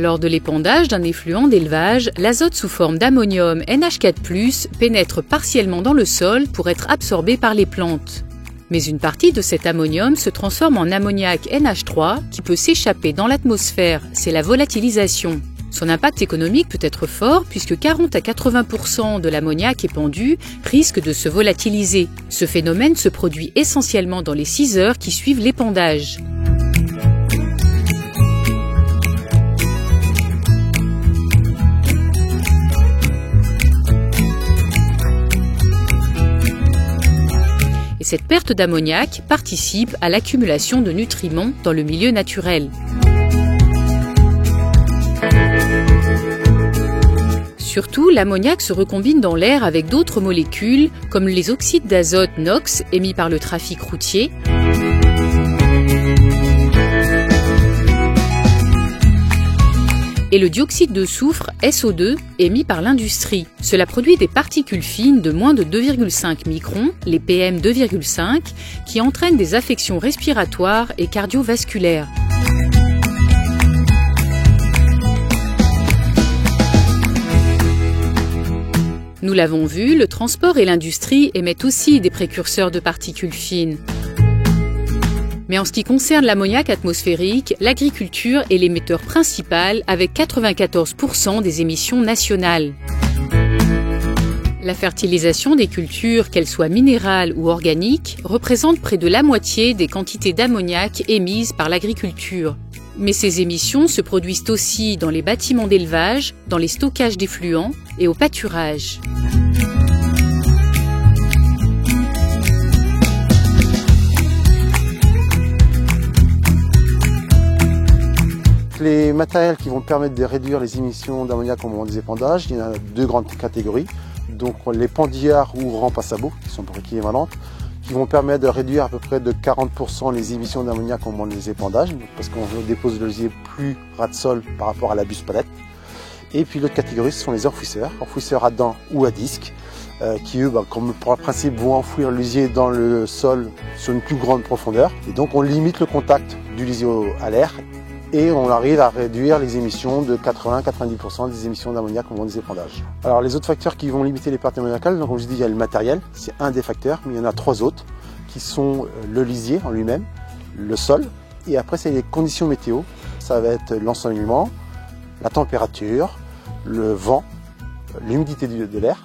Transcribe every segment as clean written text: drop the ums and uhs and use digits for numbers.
Lors de l'épandage d'un effluent d'élevage, l'azote sous forme d'ammonium NH4+, pénètre partiellement dans le sol pour être absorbé par les plantes. Mais une partie de cet ammonium se transforme en ammoniac NH3 qui peut s'échapper dans l'atmosphère, c'est la volatilisation. Son impact économique peut être fort puisque 40 à 80% de l'ammoniac épandu risque de se volatiliser. Ce phénomène se produit essentiellement dans les 6 heures qui suivent l'épandage. Et cette perte d'ammoniac participe à l'accumulation de nutriments dans le milieu naturel. Surtout, l'ammoniac se recombine dans l'air avec d'autres molécules comme les oxydes d'azote NOx émis par le trafic routier, et le dioxyde de soufre SO2 émis par l'industrie. Cela produit des particules fines de moins de 2,5 microns, les PM2,5, qui entraînent des affections respiratoires et cardiovasculaires. Nous l'avons vu, le transport et l'industrie émettent aussi des précurseurs de particules fines. Mais en ce qui concerne l'ammoniac atmosphérique, l'agriculture est l'émetteur principal avec 94% des émissions nationales. La fertilisation des cultures, qu'elles soient minérales ou organiques, représente près de la moitié des quantités d'ammoniac émises par l'agriculture. Mais ces émissions se produisent aussi dans les bâtiments d'élevage, dans les stockages d'effluents et au pâturage. Les matériels qui vont permettre de réduire les émissions d'ammoniac au moment des épandages, il y en a 2 grandes catégories. Donc les pendillards ou rampes à sabots, qui sont pour équivalentes, qui vont permettre de réduire à peu près de 40% les émissions d'ammoniac au moment des épandages, parce qu'on dépose le lisier plus ras de sol par rapport à la bûche palette. Et puis l'autre catégorie, ce sont les enfouisseurs à dents ou à disque, qui eux, comme pour principe, vont enfouir le lisier dans le sol sur une plus grande profondeur. Et donc on limite le contact du lisier à l'air et on arrive à réduire les émissions de 80-90% des émissions d'ammoniac au moment des épandages. Alors les autres facteurs qui vont limiter les pertes ammoniacales, donc comme je dis, il y a le matériel, c'est un des facteurs, mais il y en a 3 autres qui sont le lisier en lui-même, le sol, et après c'est les conditions météo. Ça va être l'ensoleillement, la température, le vent, l'humidité de l'air,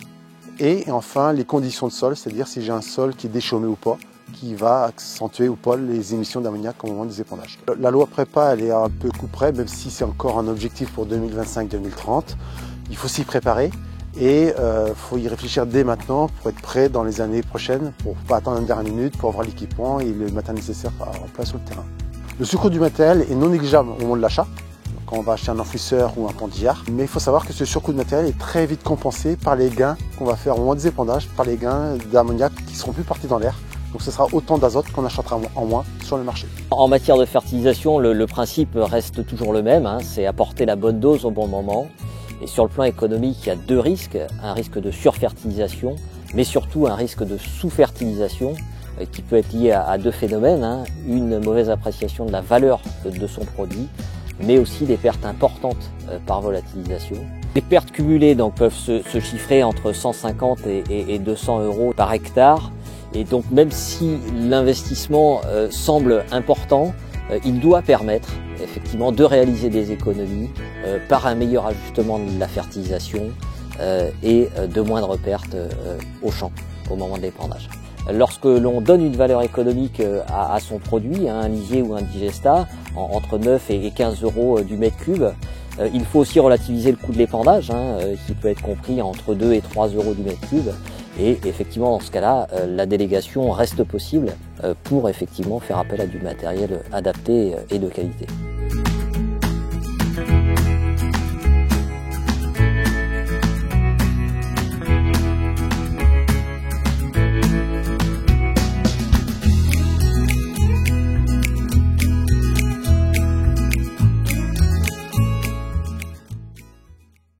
et enfin les conditions de sol, c'est-à-dire si j'ai un sol qui est déchaumé ou pas, qui va accentuer ou pas les émissions d'ammoniac au moment des épandages. La loi prépa, elle est un peu coup près, même si c'est encore un objectif pour 2025-2030. Il faut s'y préparer et faut y réfléchir dès maintenant pour être prêt dans les années prochaines, pour ne pas attendre la dernière minute, pour avoir l'équipement et le matériel nécessaire en place sur le terrain. Le surcoût du matériel est non négligeable au moment de l'achat, quand on va acheter un enfouisseur ou un pendillard, mais il faut savoir que ce surcoût de matériel est très vite compensé par les gains qu'on va faire au moment des épandages, par les gains d'ammoniac qui seront plus partis dans l'air. Donc ce sera autant d'azote qu'on achètera en moins sur le marché. En matière de fertilisation, le principe reste toujours le même, c'est apporter la bonne dose au bon moment. Et sur le plan économique, il y a 2 risques, un risque de surfertilisation, mais surtout un risque de sous-fertilisation qui peut être lié à 2 phénomènes, une mauvaise appréciation de la valeur de son produit, mais aussi des pertes importantes par volatilisation. Les pertes cumulées donc, peuvent se chiffrer entre 150 et 200 € par hectare. Et donc même si l'investissement semble important, il doit permettre effectivement de réaliser des économies par un meilleur ajustement de la fertilisation et de moindres pertes au champ au moment de l'épandage. Lorsque l'on donne une valeur économique à son produit, un lisier ou un digestat, entre 9 et 15 € du mètre cube, il faut aussi relativiser le coût de l'épandage, qui peut être compris entre 2 et 3 € du mètre cube. Et effectivement, dans ce cas-là, la délégation reste possible pour effectivement faire appel à du matériel adapté et de qualité.